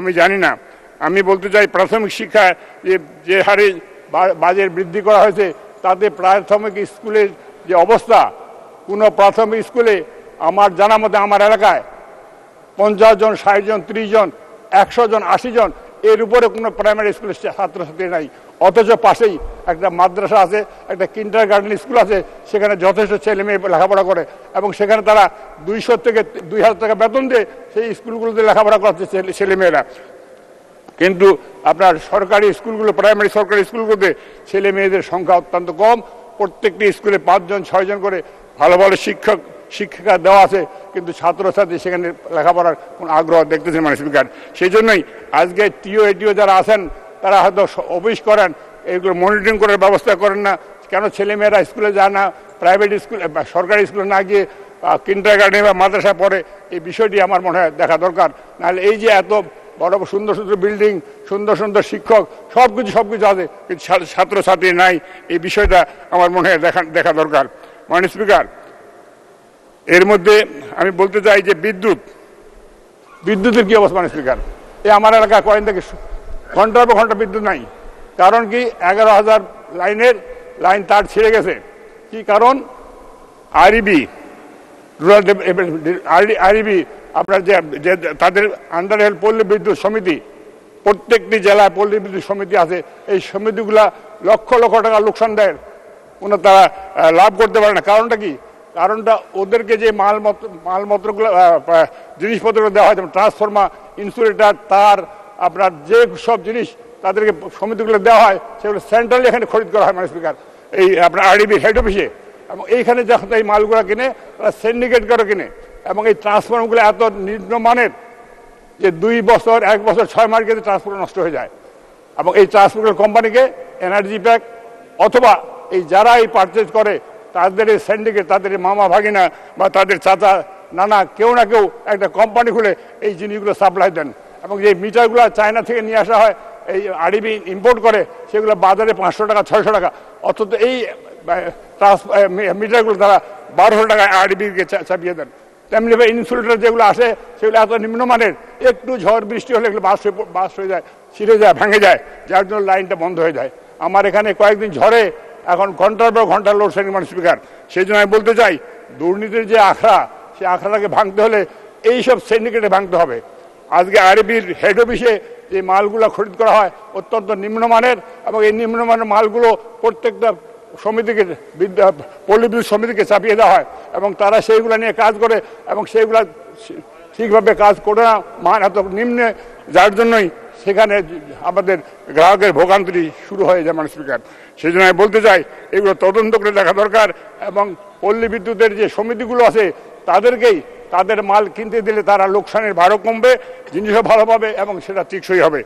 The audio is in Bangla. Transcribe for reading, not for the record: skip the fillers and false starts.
আমি জানি না। আমি বলতে চাই প্রাথমিক শিক্ষা যে হারে বাজেট বৃদ্ধি করা হয়েছে তাতে প্রাথমিক স্কুলের যে অবস্থা, কোনো প্রাথমিক স্কুলে আমার জানা মতে আমার এলাকায় 50 জন, 60 জন, 30 জন, 100 জন, 80 জন এর উপরে কোনো প্রাইমারি স্কুলের ছাত্রছাত্রী নাই। অথচ পাশেই একটা মাদ্রাসা আছে, একটা কিন্ডারগার্টেন স্কুল আছে, সেখানে যথেষ্ট ছেলে মেয়ে লেখাপড়া করে এবং সেখানে তারা 200 থেকে 2000 টাকা বেতন দিয়ে সেই স্কুলগুলোতে লেখাপড়া করছে ছেলে মেয়েরা। কিন্তু আপনার সরকারি স্কুলগুলো, প্রাইমারি সরকারি স্কুলগুলোতে ছেলে মেয়েদের সংখ্যা অত্যন্ত কম। প্রত্যেকটি স্কুলে 5 জন 6 জন করে ভালো ভালো শিক্ষিকা দেওয়া আছে, কিন্তু ছাত্রছাত্রী সেখানে লেখাপড়ার কোনো আগ্রহ দেখতেছেন মানে স্পিকার। সেই জন্যই আজকে টিও এটিও যারা আছেন তারা হয়তো অফিস করেন, এগুলো মনিটরিং করার ব্যবস্থা করেন না। কেন ছেলেমেয়েরা স্কুলে যায় না, প্রাইভেট স্কুল সরকারি স্কুলে না গিয়ে কিন্ডারগার্টেন বা মাদ্রাসায় পড়ে, এই বিষয়টি আমার মনে হয় দেখা দরকার। নাহলে এই যে এত বড় সুন্দর সুন্দর বিল্ডিং, সুন্দর সুন্দর শিক্ষক, সব কিছু আছে, কিন্তু ছাত্রছাত্রী নাই, এই বিষয়টা আমার মনে হয় দেখা দরকার মাননীয় স্পিকার। এর মধ্যে আমি বলতে চাই যে বিদ্যুতের কি অবস্থা মাননীয় স্পিকার। আমার এলাকায় কয়েক থেকে ঘন্টার পর ঘন্টা বিদ্যুৎ নাই। কারণ কি? 11,000 লাইন তার ছিঁড়ে গেছে। কি কারণ? আরইবি, আরইবি আপনার যে তাদের আন্ডারে পল্লী বিদ্যুৎ সমিতি, প্রত্যেকটি জেলায় পল্লী বিদ্যুৎ সমিতি আছে। এই সমিতিগুলা লক্ষ লক্ষ টাকা লোকসান দেয়, তারা লাভ করতে পারে না। কারণটা কি? কারণটা ওদেরকে যে মালপত্রগুলো জিনিসপত্রগুলো দেওয়া হয়, যেমন ট্রান্সফরমার, ইনসুলেটার, তার, আপনার যে সব জিনিস তাদেরকে সমিতিগুলো দেওয়া হয়, সেগুলো সেন্ট্রালি এখানে খরিদ করা হয় মাননীয় স্পিকার, এই আপনার আরডিবির হেড অফিসে। এবং এইখানে যখন এই মালগুলো কিনে তারা সিন্ডিকেট করে কিনে, এবং এই ট্রান্সফরমারগুলো এত নিম্নমানের যে 2 বছর 1 বছর 6 মাস গেলে ট্রান্সফরমার নষ্ট হয়ে যায়। এবং এই ট্রান্সফরমার কোম্পানিকে এনার্জি প্যাক অথবা এই যারা এই পারচেজ করে তাদের এই সিন্ডিকেট, তাদের মামা ভাগিনা বা তাদের চাচা নানা কেউ না কেউ একটা কোম্পানি খুলে এই জিনিসগুলো সাপ্লাই দেন। এবং যে মিটারগুলো চায়না থেকে নিয়ে আসা হয়, এই আরডিবি ইম্পোর্ট করে, সেগুলো বাজারে 500 টাকা 600 টাকা, অথচ এই মিটারগুলো তারা 1200 টাকায় আরডিবিকে চাপিয়ে দেন। তেমনিভাবে ইনসুলেটর যেগুলো আসে সেগুলো এত নিম্নমানের, একটু ঝড় বৃষ্টি হলে এগুলো বাস হয়ে যায়, ছিঁড়ে যায়, ভেঙে যায়, যার জন্য লাইনটা বন্ধ হয়ে যায়। আমার এখানে কয়েকদিন ঝড়ে এখন ঘন্টার পর ঘন্টা লোডশেডিং মাননীয় স্পিকার। সেই জন্য আমি বলতে চাই, দুর্নীতির যে আখড়া, সেই আখড়াটাকে ভাঙতে হলে এইসব সিন্ডিকেটে ভাঙতে হবে। আজকে আরবির হেড অফিসে যে মালগুলো খরিদ করা হয় অত্যন্ত নিম্নমানের, এবং এই নিম্নমানের মালগুলো প্রত্যেকটা সমিতিকে, পল্লী বিদ্যুৎ সমিতিকে চাপিয়ে দেওয়া হয়, এবং তারা সেইগুলো নিয়ে কাজ করে, এবং সেইগুলো ঠিকভাবে কাজ করে না, মান এত নিম্নে, যার জন্যই সেখানে আমাদের গ্রাহকের ভোগান্তি শুরু হয়ে যায় মাননীয় স্পিকার। সেই জন্য আমি বলতে চাই, এগুলো তদন্ত করে দেখা দরকার, এবং পল্লী বিদ্যুতের যে সমিতিগুলো আছে তাদেরকেই তাদের মাল কিনতে দিলে তারা লোকসানের ভারও কমবে, জিনিসও ভালো পাবে, এবং সেটা টেকসই হবে।